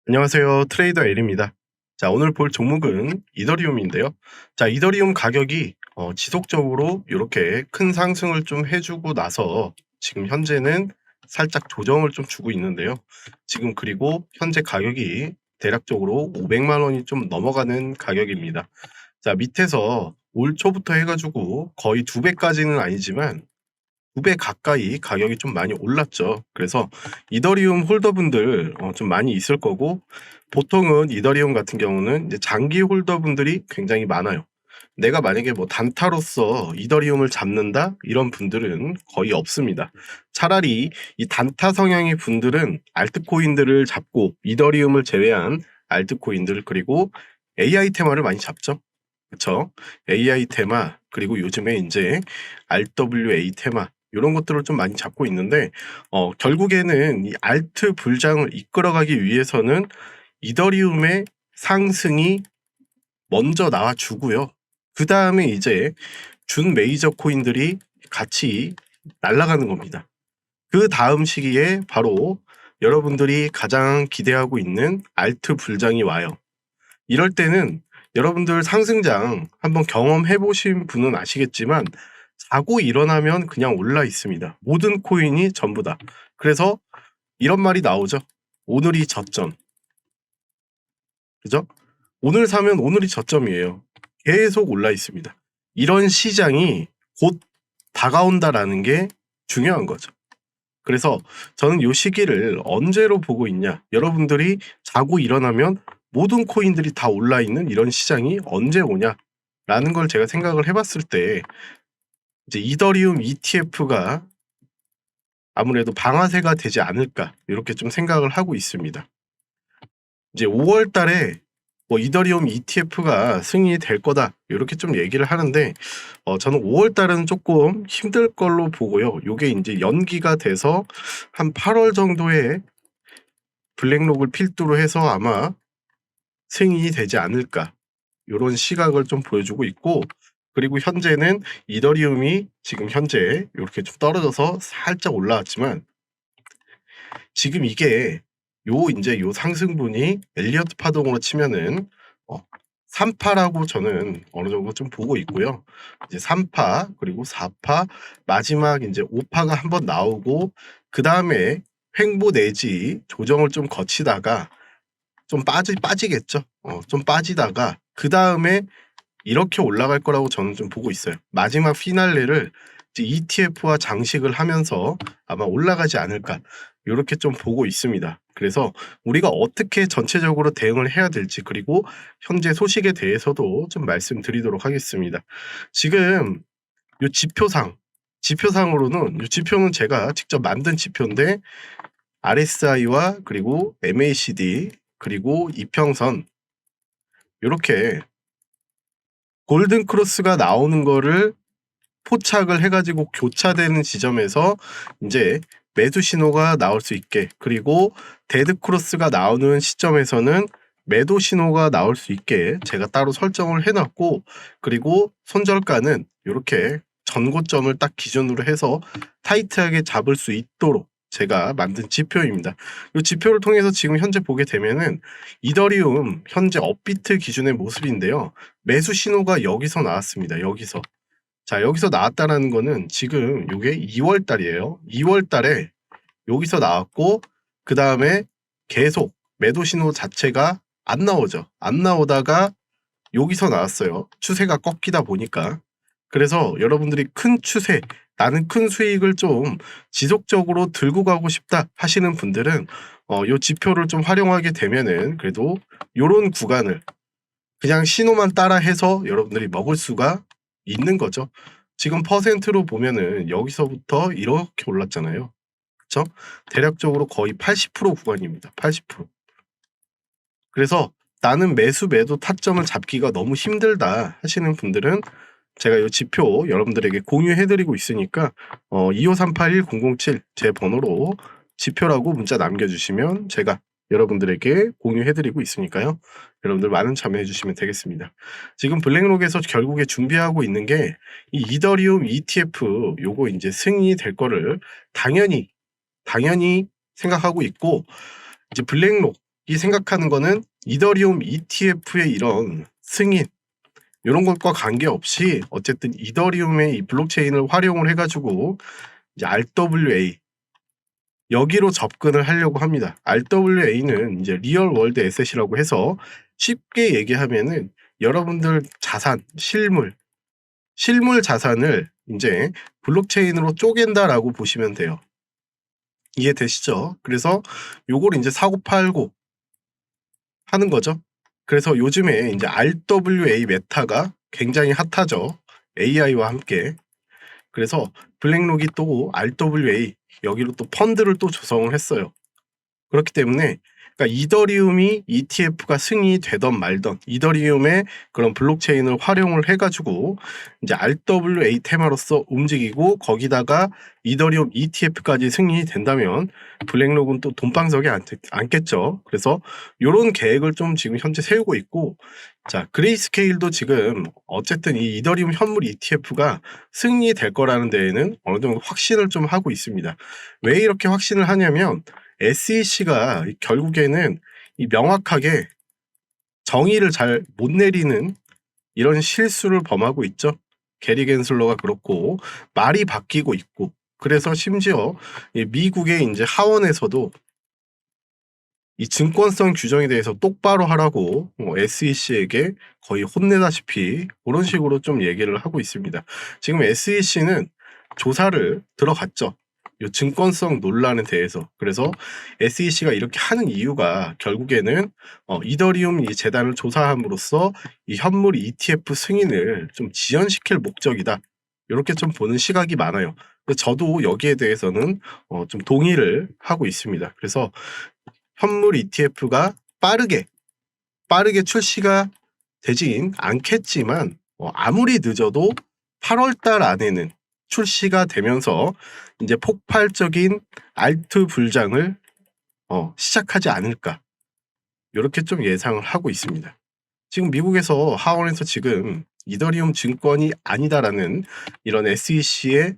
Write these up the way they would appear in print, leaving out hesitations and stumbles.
안녕하세요. 트레이더 L입니다. 자, 오늘 볼 종목은 이더리움인데요. 자, 이더리움 가격이 지속적으로 이렇게 큰 상승을 좀 해주고 나서 지금 현재는 살짝 조정을 좀 주고 있는데요. 지금 그리고 현재 가격이 대략적으로 500만 원이 좀 넘어가는 가격입니다. 자, 밑에서 올 초부터 해가지고 거의 2배까지는 아니지만 2배 가까이 가격이 좀 많이 올랐죠. 그래서 이더리움 홀더분들 좀 많이 있을 거고, 보통은 이더리움 같은 경우는 이제 장기 홀더분들이 굉장히 많아요. 내가 만약에 뭐 단타로서 이더리움을 잡는다 이런 분들은 거의 없습니다. 차라리 이 단타 성향의 분들은 알트코인들을 잡고, 이더리움을 제외한 알트코인들, 그리고 AI 테마를 많이 잡죠. 그쵸? AI 테마, 그리고 요즘에 이제 RWA 테마, 이런 것들을 좀 많이 잡고 있는데, 결국에는 이 알트 불장을 이끌어가기 위해서는 이더리움의 상승이 먼저 나와주고요. 그 다음에 이제 준 메이저 코인들이 같이 날아가는 겁니다. 그 다음 시기에 바로 여러분들이 가장 기대하고 있는 알트 불장이 와요. 이럴 때는 여러분들 상승장 한번 경험해 보신 분은 아시겠지만, 자고 일어나면 그냥 올라 있습니다. 모든 코인이 전부 다. 그래서 이런 말이 나오죠. 오늘이 저점. 그죠? 오늘 사면 오늘이 저점이에요. 계속 올라 있습니다. 이런 시장이 곧 다가온다라는 게 중요한 거죠. 그래서 저는 이 시기를 언제로 보고 있냐. 여러분들이 자고 일어나면 모든 코인들이 다 올라 있는 이런 시장이 언제 오냐라는 걸 제가 생각을 해봤을 때, 이제 이더리움 ETF가 아무래도 방아쇠가 되지 않을까, 이렇게 좀 생각을 하고 있습니다. 이제 5월 달에 뭐 이더리움 ETF가 승인이 될 거다, 이렇게 좀 얘기를 하는데, 저는 5월 달은 조금 힘들 걸로 보고요. 요게 이제 연기가 돼서 한 8월 정도에 블랙록을 필두로 해서 아마 승인이 되지 않을까, 이런 시각을 좀 보여주고 있고, 그리고 현재는 이더리움이 지금 현재 이렇게 좀 떨어져서 살짝 올라왔지만, 지금 이게 이제 요 상승분이 엘리어트 파동으로 치면은 3파라고 저는 어느 정도 좀 보고 있고요. 이제 3파, 그리고 4파, 마지막 이제 5파가 한번 나오고, 그 다음에 횡보 내지 조정을 좀 거치다가 좀 빠지겠죠. 좀 빠지다가 그 다음에 이렇게 올라갈 거라고 저는 좀 보고 있어요. 마지막 피날레를 이제 ETF와 장식을 하면서 아마 올라가지 않을까, 이렇게 좀 보고 있습니다. 그래서 우리가 어떻게 전체적으로 대응을 해야 될지, 그리고 현재 소식에 대해서도 좀 말씀드리도록 하겠습니다. 지금 이 지표상으로는, 이 지표는 제가 직접 만든 지표인데, RSI와 그리고 MACD, 그리고 이평선, 이렇게 골든 크로스가 나오는 거를 포착을 해가지고 교차되는 지점에서 이제 매수 신호가 나올 수 있게, 그리고 데드 크로스가 나오는 시점에서는 매도 신호가 나올 수 있게 제가 따로 설정을 해놨고, 그리고 손절가는 이렇게 전고점을 딱 기준으로 해서 타이트하게 잡을 수 있도록 제가 만든 지표입니다. 이 지표를 통해서 지금 현재 보게 되면은 이더리움 현재 업비트 기준의 모습인데요. 매수 신호가 여기서 나왔습니다. 여기서 나왔다라는 거는 지금 이게 2월 달이에요. 2월 달에 여기서 나왔고, 그 다음에 계속 매도 신호 자체가 안 나오죠. 안 나오다가 여기서 나왔어요. 추세가 꺾이다 보니까. 그래서 여러분들이 큰 추세, 나는 큰 수익을 좀 지속적으로 들고 가고 싶다 하시는 분들은 요 지표를 좀 활용하게 되면은 그래도 요런 구간을 그냥 신호만 따라 해서 여러분들이 먹을 수가 있는 거죠. 지금 퍼센트로 보면은 여기서부터 이렇게 올랐잖아요. 그쵸? 대략적으로 거의 80% 구간입니다. 80%. 그래서 나는 매수 매도 타점을 잡기가 너무 힘들다 하시는 분들은 제가 이 지표 여러분들에게 공유해드리고 있으니까 25381007 제 번호로 지표라고 문자 남겨주시면 제가 여러분들에게 공유해드리고 있으니까요. 여러분들 많은 참여해주시면 되겠습니다. 지금 블랙록에서 결국에 준비하고 있는 게 이 이더리움 ETF 요거 이제 승인이 될 거를 당연히 생각하고 있고, 이제 블랙록 생각하는 거는 이더리움 ETF의 이런 승인 요런 것과 관계없이 어쨌든 이더리움의 이 블록체인을 활용을 해 가지고 이제 RWA 여기로 접근을 하려고 합니다. RWA는 이제 리얼 월드 에셋이라고 해서 쉽게 얘기하면은 여러분들 자산, 실물 자산을 인제 블록체인으로 쪼갠다라고 보시면 돼요. 이해되시죠? 그래서 요거를 인제 사고 팔고 하는 거죠. 그래서 요즘에 인제 RWA 메타가 굉장히 핫하죠. AI와 함께. 그래서 블랙록이 또 RWA 여기로 또 펀드를 또 조성을 했어요. 그렇기 때문에 그러니까 이더리움이 ETF가 승인이 되든 말든 이더리움의 그런 블록체인을 활용을 해 가지고 인제 RWA 테마로서 움직이고 거기다가 이더리움 ETF까지 승인이 된다면 블랙록은 또 돈방석에 앉겠죠. 그래서 요런 계획을 좀 지금 현재 세우고 있고 자 그레이스케일도 지금 어쨌든 이 이더리움 현물 ETF가 승인이 될 거라는 데에는 어느 정도 확신을 좀 하고 있습니다. 왜 이렇게 확신을 하냐면 SEC가 결국에는 이 명확하게 정의를 잘 못 내리는 이런 실수를 범하고 있죠. 게리 겐슬러가 그렇고 말이 바뀌고 있고 그래서 심지어 이 미국의 인제 하원에서도 이 증권성 규정에 대해서 똑바로 하라고 SEC에게 거의 혼내다시피 고런 식으로 좀 얘기를 하고 있습니다. 지금 SEC는 조사를 들어갔죠. 요 증권성 논란에 대해서. 그래서 SEC가 이렇게 하는 이유가 결국에는 이더리움 이 재단을 조사함으로써 이 현물 ETF 승인을 좀 지연시킬 목적이다. 요렇게 좀 보는 시각이 많아요. 저도 여기에 대해서는 좀 동의를 하고 있습니다. 그래서 현물 ETF가 빠르게 출시가 되진 않겠지만 아무리 늦어도 8월 달 안에는 출시가 되면서 인제 폭발적인 알트 불장을 시작하지 않을까 요렇게 좀 예상을 하고 있습니다. 지금 미국에서 하원에서 지금 "이더리움 증권이 아니다."라는 이런 SEC의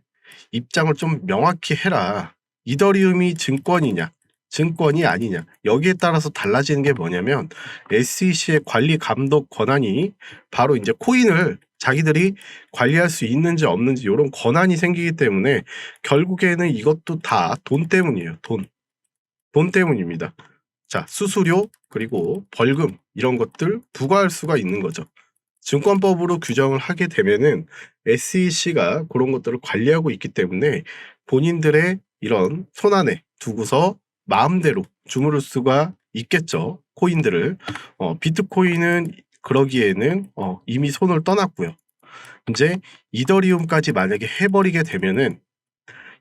입장을 좀 명확히 해라. 이더리움이 증권이냐 증권이 아니냐 여기에 따라서 달라지는 게 뭐냐면 SEC의 관리 감독 권한이 바로 인제 코인을 자기들이 관리할 수 있는지 없는지 요런 권한이 생기기 때문에 결국에는 이것도 다 돈 때문이에요. 돈 때문입니다. 자 수수료 그리고 벌금 이런 것들 부과할 수가 있는 거죠. 증권법으로 규정을 하게 되면은 SEC가 고런 것들을 관리하고 있기 때문에 본인들의 이런 손안에 두고서 마음대로 주무를 수가 있겠죠, 코인들을. 비트코인은 그러기에는 이미 손을 떠났고요. 인제 이더리움까지 만약에 해 버리게 되면은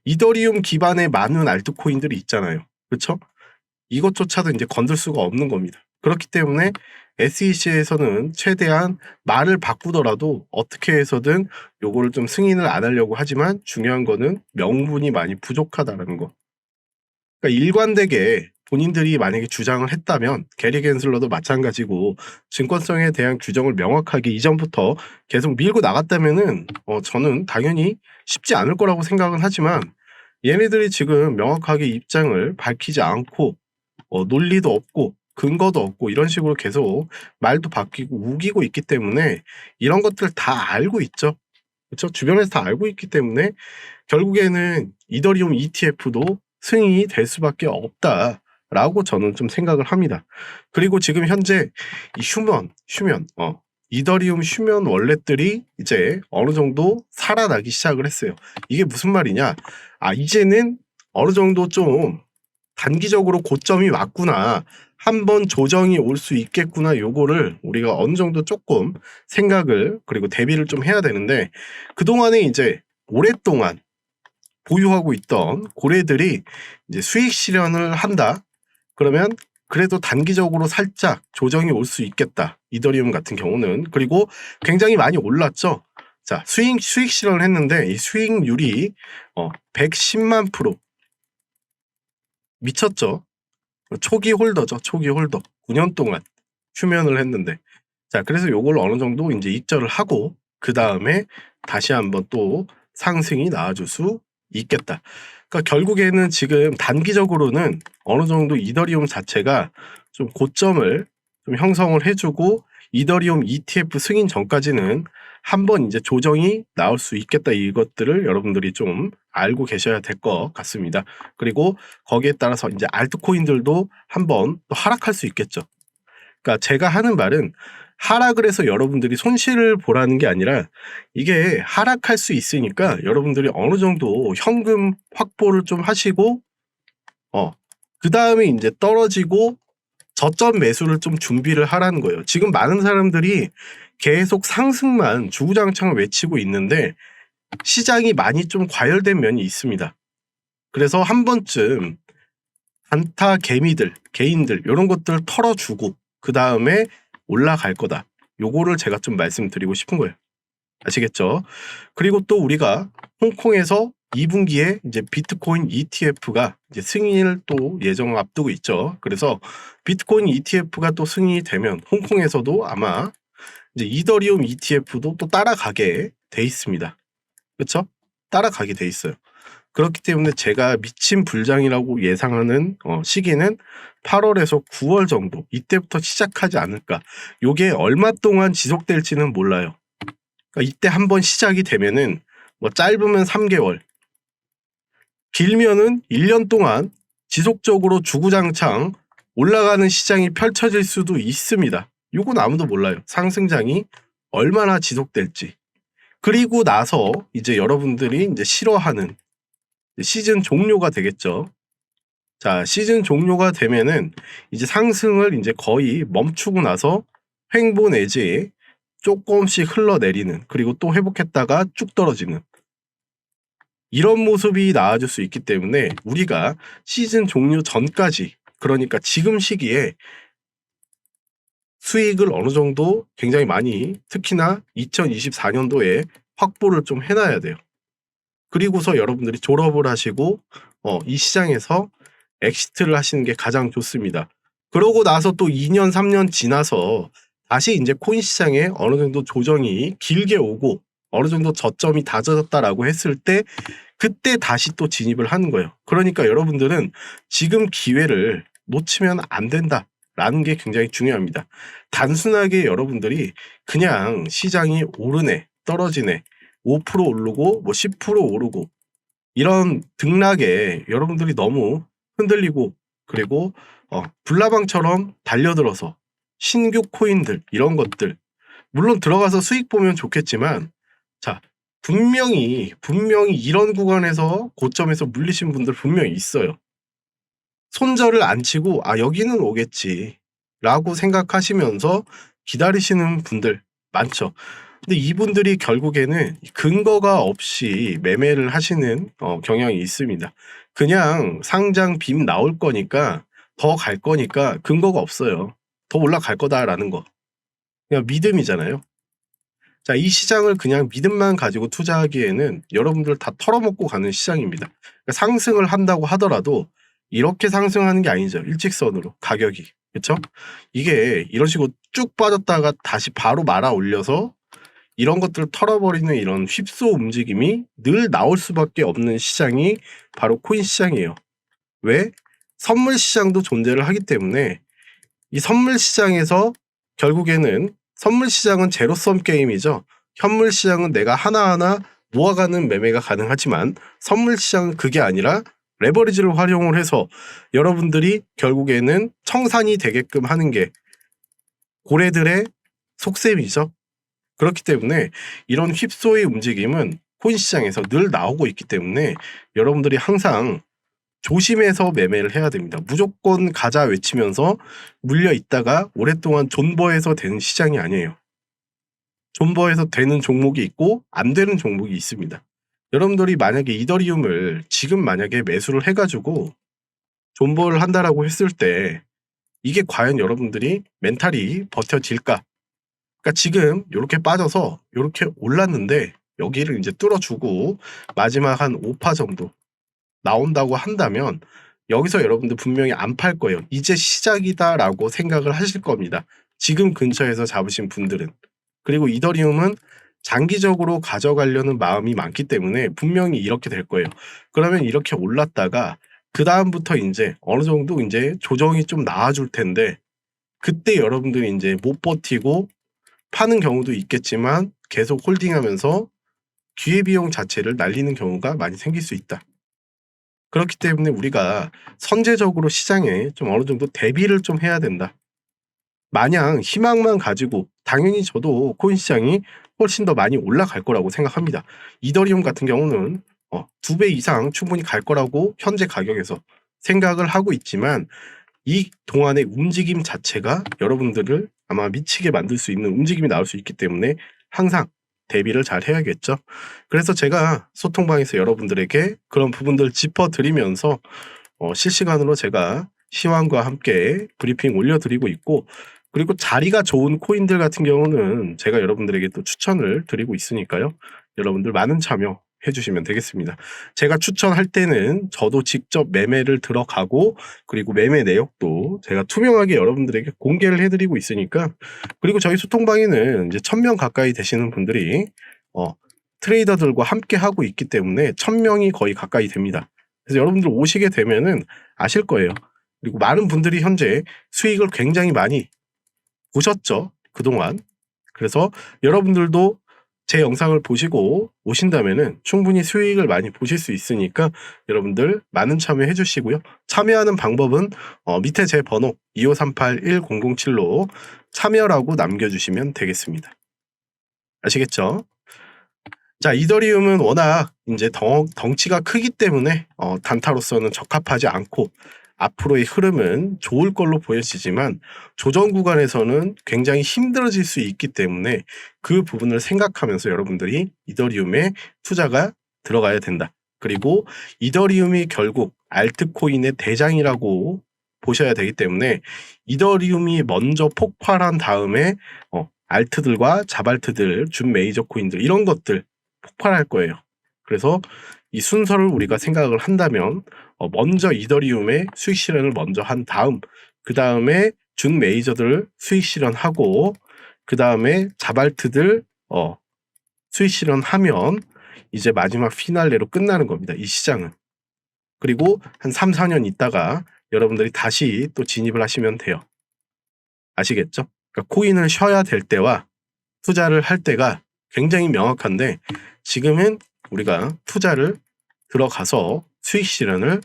이더리움 기반의 많은 알트코인들이 있잖아요. 그쵸? 이것조차도 인제 건들 수가 없는 겁니다. 그렇기 때문에 SEC에서는 최대한 말을 바꾸더라도 어떻게 해서든 요거를 좀 승인을 안 하려고 하지만 중요한 거는 명분이 많이 부족하다라는 거. 그러니까 일관되게 본인들이 만약에 주장을 했다면 게리 겐슬러도 마찬가지고 증권성에 대한 규정을 명확하게 이전부터 계속 밀고 나갔다면은 저는 당연히 쉽지 않을 거라고 생각은 하지만 얘네들이 지금 명확하게 입장을 밝히지 않고 논리도 없고 근거도 없고 이런 식으로 계속 말도 바뀌고 우기고 있기 때문에 이런 것들 다 알고 있죠. 그쵸? 주변에서 다 알고 있기 때문에 결국에는 이더리움 ETF도 승인이 될 수밖에 없다라고 저는 좀 생각을 합니다. 그리고 지금 현재 이 휴면 이더리움 휴면 월렛들이 이제 어느 정도 살아나기 시작을 했어요. 이게 무슨 말이냐? 이제는 어느 정도 좀 단기적으로 고점이 왔구나. 한번 조정이 올 수 있겠구나. 요거를 우리가 어느 정도 조금 생각을 그리고 대비를 좀 해야 되는데 그동안에 이제 오랫동안 보유하고 있던 고래들이 이제 수익 실현을 한다. 그러면 그래도 단기적으로 살짝 조정이 올 수 있겠다. 이더리움 같은 경우는. 그리고 굉장히 많이 올랐죠. 자, 수익 실현을 했는데 이 수익률이 110만 프로 미쳤죠. 초기 홀더죠. 초기 홀더. 9년 동안 휴면을 했는데. 자, 그래서 요걸 어느 정도 인제 익절을 하고 그다음에 다시 한번 또 상승이 나와줄 수 있겠다. 그러니까 결국에는 지금 단기적으로는 어느 정도 이더리움 자체가 좀 고점을 좀 형성을 해주고 이더리움 ETF 승인 전까지는 한번 이제 조정이 나올 수 있겠다, 이것들을 여러분들이 좀 알고 계셔야 될 것 같습니다. 그리고 거기에 따라서 이제 알트코인들도 한번 또 하락할 수 있겠죠. 그러니까 제가 하는 말은 하락을 해서 여러분들이 손실을 보라는 게 아니라 이게 하락할 수 있으니까 여러분들이 어느 정도 현금 확보를 좀 하시고 그 다음에 이제 떨어지고 저점 매수를 좀 준비를 하라는 거예요. 지금 많은 사람들이 계속 상승만 주구장창 외치고 있는데 시장이 많이 좀 과열된 면이 있습니다. 그래서 한 번쯤 단타 개미들, 개인들 이런 것들 털어주고 그 다음에 올라갈 거다. 요거를 제가 좀 말씀드리고 싶은 거예요. 아시겠죠? 그리고 또 우리가 홍콩에서 2분기에 이제 비트코인 ETF가 이제 승인을 또 예정을 앞두고 있죠. 그래서 비트코인 ETF가 또 승인이 되면 홍콩에서도 아마 이제 이더리움 ETF도 또 따라가게 돼 있습니다. 그렇죠? 따라가게 돼 있어요. 그렇기 때문에 제가 미친 불장이라고 예상하는 시기는 8월에서 9월 정도, 이때부터 시작하지 않을까. 요게 얼마 동안 지속될지는 몰라요. 그러니까 이때 한번 시작이 되면은 뭐 짧으면 3개월, 길면은 1년 동안 지속적으로 주구장창 올라가는 시장이 펼쳐질 수도 있습니다. 요건 아무도 몰라요. 상승장이 얼마나 지속될지. 그리고 나서 이제 여러분들이 이제 싫어하는 시즌 종료가 되겠죠. 자, 시즌 종료가 되면은 이제 상승을 이제 거의 멈추고 나서 횡보 내지 조금씩 흘러내리는, 그리고 또 회복했다가 쭉 떨어지는 이런 모습이 나아질 수 있기 때문에 우리가 시즌 종료 전까지, 그러니까 지금 시기에 수익을 어느 정도 굉장히 많이, 특히나 2024년도에 확보를 좀 해놔야 돼요. 그리고서 여러분들이 졸업을 하시고 이 시장에서 엑시트를 하시는 게 가장 좋습니다. 그러고 나서 또 2년, 3년 지나서 다시 이제 코인 시장에 어느 정도 조정이 길게 오고 어느 정도 저점이 다져졌다라고 했을 때 그때 다시 또 진입을 하는 거예요. 그러니까 여러분들은 지금 기회를 놓치면 안 된다라는 게 굉장히 중요합니다. 단순하게 여러분들이 그냥 시장이 오르네, 떨어지네, 5% 오르고 뭐 10% 오르고 이런 등락에 여러분들이 너무 흔들리고, 그리고 불나방처럼 달려들어서 신규 코인들 이런 것들 물론 들어가서 수익 보면 좋겠지만, 자, 분명히 이런 구간에서 고점에서 물리신 분들 분명히 있어요. 손절을 안 치고 여기는 오겠지 라고 생각하시면서 기다리시는 분들 많죠. 근데 이분들이 결국에는 근거가 없이 매매를 하시는 경향이 있습니다. 그냥 상장 빔 나올 거니까, 더 갈 거니까 근거가 없어요. 더 올라갈 거다라는 거. 그냥 믿음이잖아요. 자, 이 시장을 그냥 믿음만 가지고 투자하기에는 여러분들 다 털어먹고 가는 시장입니다. 그러니까 상승을 한다고 하더라도 이렇게 상승하는 게 아니죠. 일직선으로 가격이. 그렇죠? 이게 이런 식으로 쭉 빠졌다가 다시 바로 말아 올려서 이런 것들을 털어버리는 이런 휩소 움직임이 늘 나올 수밖에 없는 시장이 바로 코인 시장이에요. 왜? 선물 시장도 존재를 하기 때문에 이 선물 시장에서 결국에는 선물 시장은 제로섬 게임이죠. 현물 시장은 내가 하나하나 모아가는 매매가 가능하지만 선물 시장은 그게 아니라 레버리지를 활용을 해서 여러분들이 결국에는 청산이 되게끔 하는 게 고래들의 속셈이죠. 그렇기 때문에 이런 휩소의 움직임은 코인 시장에서 늘 나오고 있기 때문에 여러분들이 항상 조심해서 매매를 해야 됩니다. 무조건 가자 외치면서 물려 있다가 오랫동안 존버해서 되는 시장이 아니에요. 존버해서 되는 종목이 있고 안 되는 종목이 있습니다. 여러분들이 만약에 이더리움을 지금 만약에 매수를 해가지고 존버를 한다라고 했을 때 이게 과연 여러분들이 멘탈이 버텨질까? 그러니까 지금 이렇게 빠져서 이렇게 올랐는데 여기를 이제 뚫어주고 마지막 한 5% 정도 나온다고 한다면 여기서 여러분들 분명히 안 팔 거예요. 이제 시작이다라고 생각을 하실 겁니다. 지금 근처에서 잡으신 분들은. 그리고 이더리움은 장기적으로 가져가려는 마음이 많기 때문에 분명히 이렇게 될 거예요. 그러면 이렇게 올랐다가 그다음부터 인제 어느 정도 인제 조정이 좀 나아줄 텐데 그때 여러분들이 인제 못 버티고 파는 경우도 있겠지만 계속 홀딩하면서 기회비용 자체를 날리는 경우가 많이 생길 수 있다. 그렇기 때문에 우리가 선제적으로 시장에 좀 어느 정도 대비를 좀 해야 된다. 마냥 희망만 가지고 당연히 저도 코인 시장이 훨씬 더 많이 올라갈 거라고 생각합니다. 이더리움 같은 경우는 2배 이상 충분히 갈 거라고 현재 가격에서 생각을 하고 있지만 이 동안의 움직임 자체가 여러분들을 아마 미치게 만들 수 있는 움직임이 나올 수 있기 때문에 항상 대비를 잘 해야겠죠. 그래서 제가 소통방에서 여러분들에게 그런 부분들 짚어드리면서 실시간으로 제가 시황과 함께 브리핑 올려드리고 있고, 그리고 자리가 좋은 코인들 같은 경우는 제가 여러분들에게 또 추천을 드리고 있으니까요. 여러분들 많은 참여 해주시면 되겠습니다. 제가 추천할 때는 저도 직접 매매를 들어가고 그리고 매매 내역도 제가 투명하게 여러분들에게 공개를 해드리고 있으니까, 그리고 저희 소통방에는 이제 1000명 가까이 되시는 분들이 트레이더들과 함께 하고 있기 때문에 1000명이 거의 가까이 됩니다. 그래서 여러분들 오시게 되면은 아실 거예요. 그리고 많은 분들이 현재 수익을 굉장히 많이 보셨죠, 그동안. 그래서 여러분들도 제 영상을 보시고 오신다면은 충분히 수익을 많이 보실 수 있으니까 여러분들 많은 참여해 주시고요. 참여하는 방법은 밑에 제 번호 2538-1007로 참여라고 남겨주시면 되겠습니다. 아시겠죠? 자, 이더리움은 워낙 이제 덩치가 크기 때문에 단타로서는 적합하지 않고 앞으로의 흐름은 좋을 걸로 보여지지만 조정 구간에서는 굉장히 힘들어질 수 있기 때문에 그 부분을 생각하면서 여러분들이 이더리움에 투자가 들어가야 된다. 그리고 이더리움이 결국 알트코인의 대장이라고 보셔야 되기 때문에 이더리움이 먼저 폭발한 다음에 알트들과 자발트들, 준 메이저 코인들 이런 것들 폭발할 거예요. 그래서 이 순서를 우리가 생각을 한다면 먼저 이더리움의 수익 실현을 먼저 한 다음, 그 다음에 준 메이저들 수익 실현하고, 그 다음에 자발트들 수익 실현하면 이제 마지막 피날레로 끝나는 겁니다, 이 시장은. 그리고 한 3, 4년 있다가 여러분들이 다시 또 진입을 하시면 돼요. 아시겠죠? 그러니까 코인을 쉬어야 될 때와 투자를 할 때가 굉장히 명확한데 지금은 우리가 투자를 들어가서 수익 실현을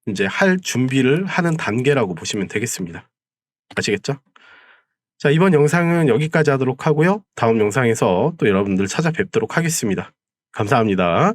이제 할 준비를 하는 단계라고 보시면 되겠습니다. 아시겠죠? 자, 이번 영상은 여기까지 하도록 하고요. 다음 영상에서 또 여러분들 찾아뵙도록 하겠습니다. 감사합니다.